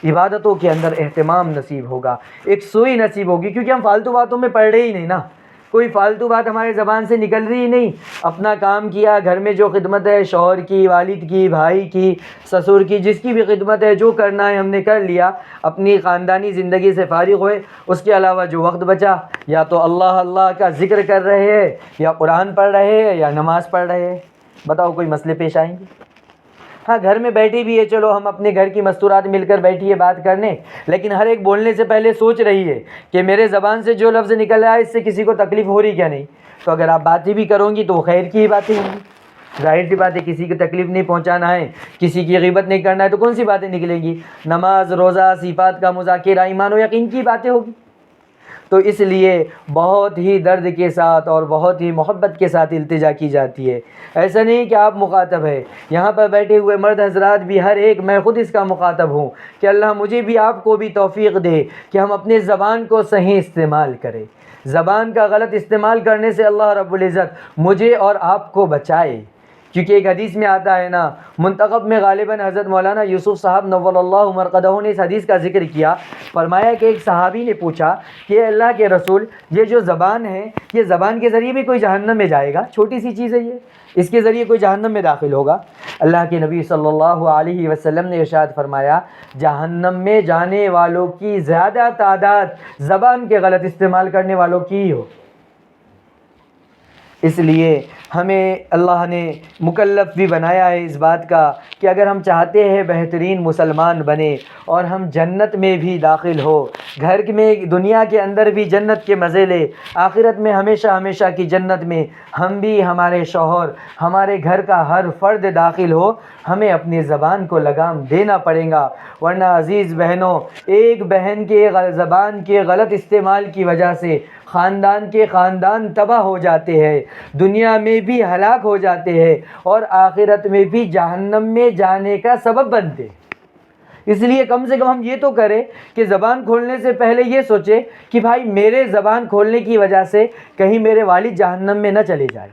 عبادتوں کے اندر اہتمام نصیب ہوگا، ایک سوئی نصیب ہوگی، کیونکہ ہم فالتو باتوں میں پڑ رہے ہی نہیں نا، کوئی فالتو بات ہمارے زبان سے نکل رہی نہیں۔ اپنا کام کیا، گھر میں جو خدمت ہے، شوہر کی، والد کی، بھائی کی، سسر کی، جس کی بھی خدمت ہے، جو کرنا ہے ہم نے کر لیا، اپنی خاندانی زندگی سے فارغ ہوئے۔ اس کے علاوہ جو وقت بچا، یا تو اللہ اللہ کا ذکر کر رہے ہیں، یا قرآن پڑھ رہے ہیں، یا نماز پڑھ رہے ہیں۔ بتاؤ کوئی مسئلے پیش آئیں گے؟ ہاں، گھر میں بیٹھی بھی ہے، چلو ہم اپنے گھر کی مستورات مل کر بیٹھی ہے بات کرنے، لیکن ہر ایک بولنے سے پہلے سوچ رہی ہے کہ میرے زبان سے جو لفظ نکل رہا ہے اس سے کسی کو تکلیف ہو رہی کیا نہیں۔ تو اگر آپ باتیں بھی کرو گی تو وہ خیر کی ہی باتیں ہوں گی، ظاہر سی بات ہے، کسی کو تکلیف نہیں پہنچانا ہے، کسی کی غیبت نہیں کرنا ہے، تو کون سی باتیں نکلیں گی؟ نماز، روزہ، صفات کا مذاکرہ، ایمان و یقین کی باتیں ہوگی۔ تو اس لیے بہت ہی درد کے ساتھ اور بہت ہی محبت کے ساتھ التجا کی جاتی ہے۔ ایسا نہیں کہ آپ مخاطب ہے، یہاں پر بیٹھے ہوئے مرد حضرات بھی، ہر ایک، میں خود اس کا مخاطب ہوں کہ اللہ مجھے بھی آپ کو بھی توفیق دے کہ ہم اپنے زبان کو صحیح استعمال کریں۔ زبان کا غلط استعمال کرنے سے اللہ رب العزت مجھے اور آپ کو بچائے، کیونکہ ایک حدیث میں آتا ہے نا، منتخب میں غالباً حضرت مولانا یوسف صاحب نور اللہ مرقدہ نے اس حدیث کا ذکر کیا۔ فرمایا کہ ایک صحابی نے پوچھا کہ اللہ کے رسول، یہ جو زبان ہے، یہ زبان کے ذریعے بھی کوئی جہنم میں جائے گا؟ چھوٹی سی چیز ہے یہ، اس کے ذریعے کوئی جہنم میں داخل ہوگا؟ اللہ کے نبی صلی اللہ علیہ وسلم نے ارشاد فرمایا، جہنم میں جانے والوں کی زیادہ تعداد زبان کے غلط استعمال کرنے والوں کی ہی ہو۔ اس لیے ہمیں اللہ نے مکلف بھی بنایا ہے اس بات کا کہ اگر ہم چاہتے ہیں بہترین مسلمان بنے اور ہم جنت میں بھی داخل ہو، گھر میں، دنیا کے اندر بھی جنت کے مزے لے، آخرت میں ہمیشہ ہمیشہ کی جنت میں ہم بھی، ہمارے شوہر، ہمارے گھر کا ہر فرد داخل ہو، ہمیں اپنی زبان کو لگام دینا پڑے گا، ورنہ عزیز بہنوں، ایک بہن کے زبان کے غلط استعمال کی وجہ سے خاندان کے خاندان تباہ ہو جاتے ہیں، دنیا میں بھی ہلاک ہو جاتے ہیں، اور آخرت میں بھی جہنم میں جانے کا سبب بنتے ہیں۔ اس لیے کم سے کم ہم یہ تو کریں کہ زبان کھولنے سے پہلے یہ سوچیں کہ بھائی میرے زبان کھولنے کی وجہ سے کہیں میرے والد جہنم میں نہ چلے جائیں،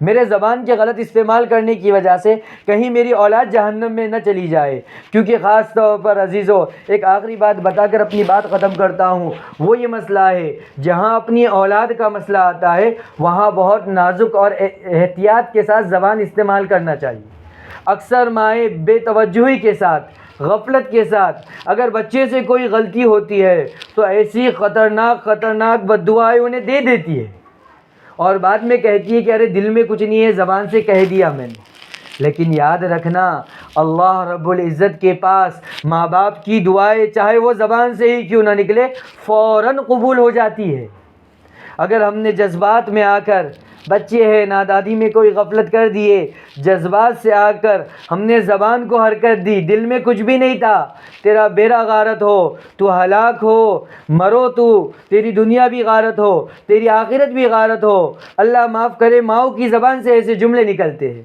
میرے زبان کے غلط استعمال کرنے کی وجہ سے کہیں میری اولاد جہنم میں نہ چلی جائے۔ کیونکہ خاص طور پر عزیزو، ایک آخری بات بتا کر اپنی بات ختم کرتا ہوں، وہ یہ مسئلہ ہے، جہاں اپنی اولاد کا مسئلہ آتا ہے وہاں بہت نازک اور احتیاط کے ساتھ زبان استعمال کرنا چاہیے۔ اکثر مائیں بے توجہی کے ساتھ، غفلت کے ساتھ اگر بچے سے کوئی غلطی ہوتی ہے تو ایسی خطرناک بد دعائیں انہیں دے دیتی ہے، اور بعد میں کہتی ہے کہ ارے دل میں کچھ نہیں ہے، زبان سے کہہ دیا میں نے۔ لیکن یاد رکھنا، اللہ رب العزت کے پاس ماں باپ کی دعائیں چاہے وہ زبان سے ہی کیوں نہ نکلے، فوراً قبول ہو جاتی ہے۔ اگر ہم نے جذبات میں آ کر بچے ہیں، نادانی میں کوئی غفلت کر دیے، جذبات سے آ کر ہم نے زبان کو حرکت دی، دل میں کچھ بھی نہیں تھا، تیرا بیڑا غارت ہو، تو ہلاک ہو، مرو، تیری دنیا بھی غارت ہو، تیری آخرت بھی غارت ہو۔ اللہ معاف کرے، ماؤں کی زبان سے ایسے جملے نکلتے ہیں۔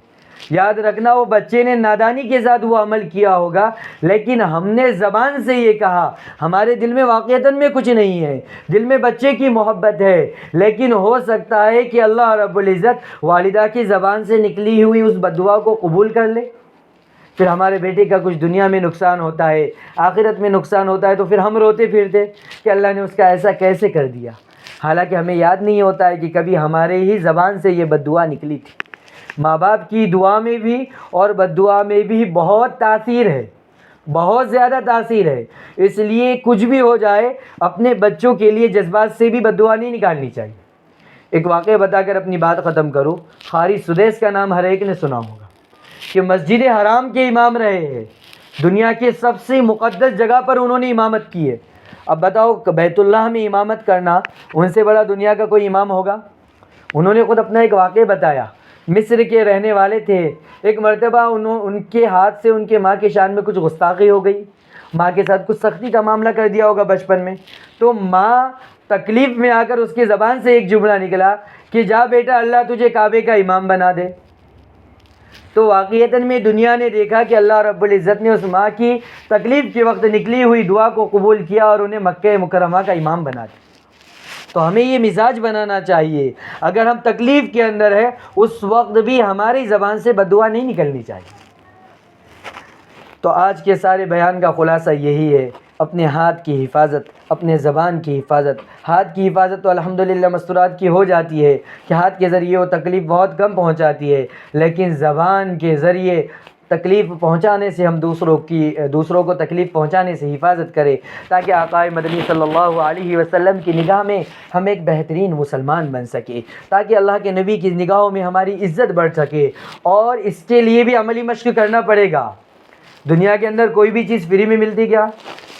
یاد رکھنا وہ بچے نے نادانی کے ساتھ وہ عمل کیا ہوگا، لیکن ہم نے زبان سے یہ کہا، ہمارے دل میں واقعتاً میں کچھ نہیں ہے، دل میں بچے کی محبت ہے، لیکن ہو سکتا ہے کہ اللہ رب العزت والدہ کی زبان سے نکلی ہوئی اس بد دعا کو قبول کر لے، پھر ہمارے بیٹے کا کچھ دنیا میں نقصان ہوتا ہے، آخرت میں نقصان ہوتا ہے، تو پھر ہم روتے پھرتے کہ اللہ نے اس کا ایسا کیسے کر دیا، حالانکہ ہمیں یاد نہیں ہوتا ہے کہ کبھی ہمارے ہی زبان سے یہ بد دعا نکلی تھی۔ ماں باپ کی دعا میں بھی اور بد دعا میں بھی بہت تاثیر ہے، بہت زیادہ تاثیر ہے، اس لیے کچھ بھی ہو جائے اپنے بچوں کے لیے جذبات سے بھی بد دعا نہیں نکالنی چاہیے۔ ایک واقعہ بتا کر اپنی بات ختم کروں۔ قاری سدیس کا نام ہر ایک نے سنا ہوگا کہ مسجد حرام کے امام رہے ہیں، دنیا کے سب سے مقدس جگہ پر انہوں نے امامت کی ہے۔ اب بتاؤ بیت اللہ میں امامت کرنا، ان سے بڑا دنیا کا کوئی امام ہوگا؟ انہوں نے خود اپنا ایک واقعہ بتایا، مصر کے رہنے والے تھے، ایک مرتبہ ان کے ہاتھ سے ان کے ماں کی شان میں کچھ گستاخی ہو گئی، ماں کے ساتھ کچھ سختی کا معاملہ کر دیا ہوگا بچپن میں، تو ماں تکلیف میں آ کر اس کی زبان سے ایک جملہ نکلا کہ جا بیٹا اللہ تجھے کعبے کا امام بنا دے۔ تو واقعتاً میں دنیا نے دیکھا کہ اللہ رب العزت نے اس ماں کی تکلیف کے وقت نکلی ہوئی دعا کو قبول کیا اور انہیں مکہ مکرمہ کا امام بنا دیا۔ تو ہمیں یہ مزاج بنانا چاہیے، اگر ہم تکلیف کے اندر ہے اس وقت بھی ہماری زبان سے بد دعا نہیں نکلنی چاہیے۔ تو آج کے سارے بیان کا خلاصہ یہی ہے، اپنے ہاتھ کی حفاظت، اپنے زبان کی حفاظت۔ ہاتھ کی حفاظت تو الحمدللہ مستورات کی ہو جاتی ہے کہ ہاتھ کے ذریعے وہ تکلیف بہت کم پہنچاتی ہے، لیکن زبان کے ذریعے تکلیف پہنچانے سے ہم دوسروں کو تکلیف پہنچانے سے حفاظت کریں، تاکہ آقائے مدنی صلی اللہ علیہ وسلم کی نگاہ میں ہم ایک بہترین مسلمان بن سکے، تاکہ اللہ کے نبی کی نگاہوں میں ہماری عزت بڑھ سکے۔ اور اس کے لیے بھی عملی مشق کرنا پڑے گا۔ دنیا کے اندر کوئی بھی چیز فری میں ملتی کیا؟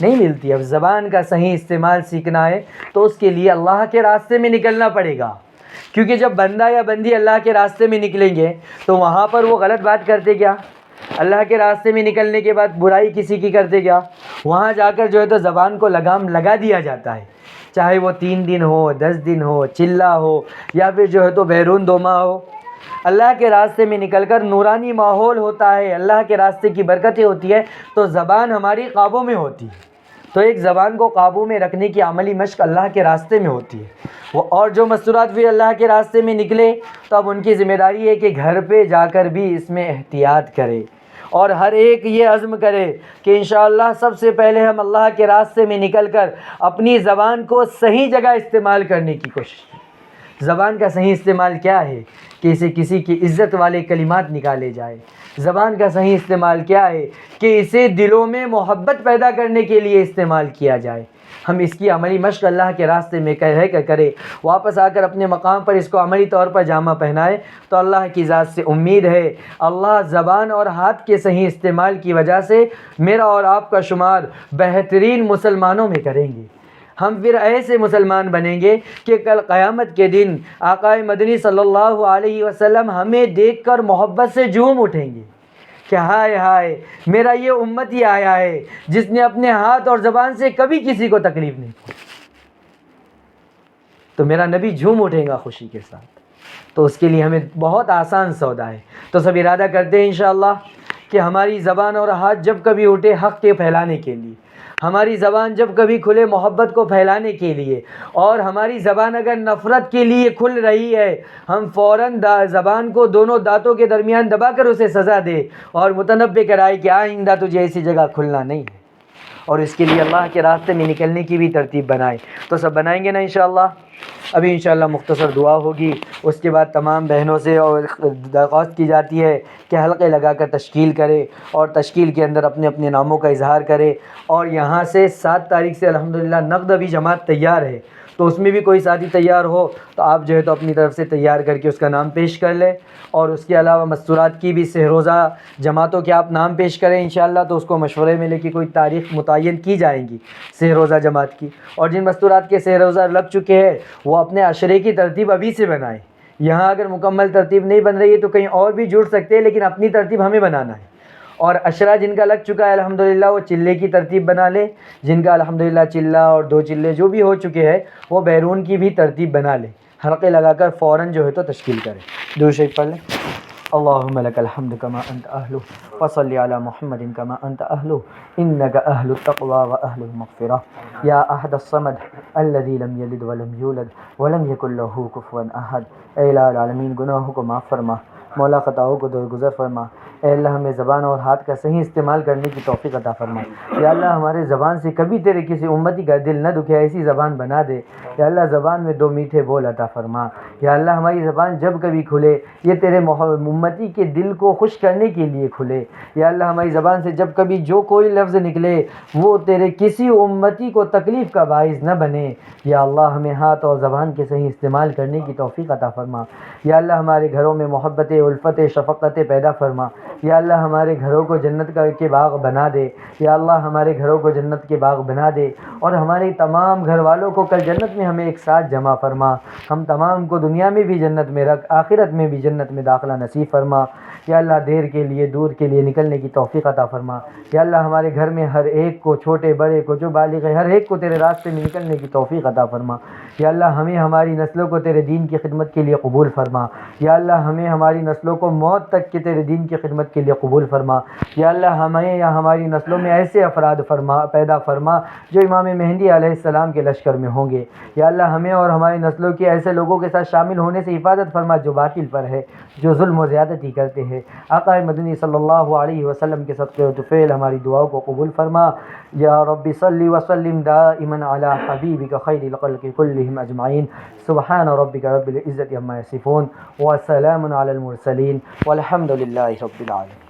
نہیں ملتی۔ اب زبان کا صحیح استعمال سیکھنا ہے تو اس کے لیے اللہ کے راستے میں نکلنا پڑے گا، کیونکہ جب بندہ یا بندی اللہ کے راستے میں نکلیں گے تو وہاں پر وہ غلط بات کرتے کیا؟ اللہ کے راستے میں نکلنے کے بعد برائی کسی کی کرتے کیا؟ وہاں جا کر جو ہے تو زبان کو لگام لگا دیا جاتا ہے، چاہے وہ 3 دن ہو، 10 دن ہو، چلہ ہو، یا پھر جو ہے تو بیرون 2 ماہ ہو۔ اللہ کے راستے میں نکل کر نورانی ماحول ہوتا ہے، اللہ کے راستے کی برکتیں ہوتی ہے، تو زبان ہماری قابو میں ہوتی ہے۔ تو ایک زبان کو قابو میں رکھنے کی عملی مشق اللہ کے راستے میں ہوتی ہے۔ اور جو مستورات بھی اللہ کے راستے میں نکلے تو اب ان کی ذمہ داری ہے کہ گھر پہ جا کر بھی اس میں احتیاط کرے، اور ہر ایک یہ عزم کرے کہ انشاءاللہ سب سے پہلے ہم اللہ کے راستے میں نکل کر اپنی زبان کو صحیح جگہ استعمال کرنے کی کوشش کریں۔ زبان کا صحیح استعمال کیا ہے کہ اسے کسی کی عزت والے کلمات نکالے جائے۔ زبان کا صحیح استعمال کیا ہے کہ اسے دلوں میں محبت پیدا کرنے کے لیے استعمال کیا جائے۔ ہم اس کی عملی مشق اللہ کے راستے میں رہ کر کرے، واپس آ کر اپنے مقام پر اس کو عملی طور پر جامہ پہنائے، تو اللہ کی ذات سے امید ہے اللہ زبان اور ہاتھ کے صحیح استعمال کی وجہ سے میرا اور آپ کا شمار بہترین مسلمانوں میں کریں گے۔ ہم پھر ایسے مسلمان بنیں گے کہ کل قیامت کے دن آقائے مدنی صلی اللہ علیہ وسلم ہمیں دیکھ کر محبت سے جھوم اٹھیں گے کہ ہائے ہائے میرا یہ امتی آیا ہے جس نے اپنے ہاتھ اور زبان سے کبھی کسی کو تکلیف نہیں پہنچائی، تو میرا نبی جھوم اٹھے گا خوشی کے ساتھ۔ تو اس کے لیے ہمیں بہت آسان سودا ہے، تو سب ارادہ کرتے ہیں انشاءاللہ کہ ہماری زبان اور ہاتھ جب کبھی اٹھے حق کے پھیلانے کے لیے، ہماری زبان جب کبھی کھلے محبت کو پھیلانے کے لیے، اور ہماری زبان اگر نفرت کے لیے کھل رہی ہے ہم فوراً زبان کو دونوں دانتوں کے درمیان دبا کر اسے سزا دے اور متنبہ کرائے کہ آئندہ تجھے ایسی جگہ کھلنا نہیں ہے، اور اس کے لیے اللہ کے راستے میں نکلنے کی بھی ترتیب بنائے۔ تو سب بنائیں گے نا انشاءاللہ؟ ابھی انشاءاللہ مختصر دعا ہوگی، اس کے بعد تمام بہنوں سے اور درخواست کی جاتی ہے کہ حلقے لگا کر تشکیل کرے، اور تشکیل کے اندر اپنے اپنے ناموں کا اظہار کرے، اور یہاں سے 7 تاریخ سے الحمدللہ نقد ابھی جماعت تیار ہے، تو اس میں بھی کوئی ساتھی تیار ہو تو آپ جو ہے تو اپنی طرف سے تیار کر کے اس کا نام پیش کر لیں، اور اس کے علاوہ مستورات کی بھی سہ روزہ جماعتوں کے آپ نام پیش کریں انشاءاللہ، تو اس کو مشورے میں لے کے کوئی تاریخ متعین کی جائیں گی سہ روزہ جماعت کی، اور جن مستورات کے سہ روزہ لگ چکے ہیں وہ اپنے عشرے کی ترتیب ابھی سے بنائیں یہاں اگر مکمل ترتیب نہیں بن رہی ہے تو کہیں اور بھی جڑ سکتے ہیں، لیکن اپنی ترتیب ہمیں بنانا ہے۔ اور عشرہ جن کا لگ چکا ہے الحمدللہ وہ چلے کی ترتیب بنا لے، جن کا الحمدللہ چلہ اور 2 چلے جو بھی ہو چکے ہیں وہ بیرون کی بھی ترتیب بنا لے، حلقے لگا کر فوراً جو ہے تو تشکیل کرے۔ درود شریف پڑھ لیں۔ اللہم لک الحمد کما انت اہلہ وصلی علی محمد کما انت اہلہ انک اہل التقوی و اہل المغفرہ یا احد الصمد الذی لم یلد ولم یولد ولم یکن لہ کفوا احد۔ اے الہ العالمین، گناہوں کو معاف فرما، مولا خطاؤں کو درگزر فرما۔ اے اللہ ہمیں زبان اور ہاتھ کا صحیح استعمال کرنے کی توفیق عطا فرما۔ یا اللہ ہمارے زبان سے کبھی تیرے کسی امتی کا دل نہ دکھے، ایسی زبان بنا دے۔ یا اللہ زبان میں 2 میٹھے بول عطا فرما۔ یا اللہ ہماری زبان جب کبھی کھلے یہ تیرے امتی کے دل کو خوش کرنے کے لیے کھلے۔ یا اللہ ہماری زبان سے جب کبھی جو کوئی لفظ نکلے وہ تیرے کسی امتی کو تکلیف کا باعث نہ بنے۔ یا اللہ ہمیں ہاتھ اور زبان کے صحیح استعمال کرنے کی توفیق عطا فرما۔ یا اللہ ہمارے گھروں میں محبت، الفت، شفقت پیدا فرما۔ یا اللہ ہمارے گھروں کو جنت کے باغ بنا دے۔ یا اللہ ہمارے گھروں کو جنت کے باغ بنا دے، اور ہمارے تمام گھر والوں کو کل جنت میں ہمیں ایک ساتھ جمع فرما۔ ہم تمام کو دنیا میں بھی جنت میں رکھ، آخرت میں بھی جنت میں داخلہ نصیب فرما۔ یا اللہ دیر کے لیے دور کے لیے نکلنے کی توفیق عطا فرما۔ یا اللہ ہمارے گھر میں ہر ایک کو، چھوٹے بڑے کو، جو بالغ ہے، ہر ایک کو تیرے راستے میں نکلنے کی توفیق عطا فرما۔ یا اللہ ہمیں ہماری نسلوں کو تیرے دین کی خدمت کے لیے قبول فرما۔ یا اللہ ہمیں ہماری نسلوں کو موت تک کے تیرے دین کی خدمت کے لیے قبول فرما۔ یا اللہ ہمیں یا ہماری نسلوں میں ایسے افراد پیدا فرما جو امام مہدی علیہ السلام کے لشکر میں ہوں گے۔ یا اللہ ہمیں اور ہماری نسلوں کے ایسے لوگوں کے ساتھ شامل ہونے سے حفاظت فرما جو باطل پر ہے، جو ظلم و زیادتی کرتے ہیں۔ آقا مدنی صلی اللہ علیہ وسلم کے صدقے و طفیل ہماری دعاؤں کو قبول فرما۔ یا رب صلی وسلم دائما علی حبیبک خیر الخلق کلہم اجمعین۔ سبحان ربک رب العزت عما یصفون وسلام علی المرسلین والحمد للہ رب العالمین۔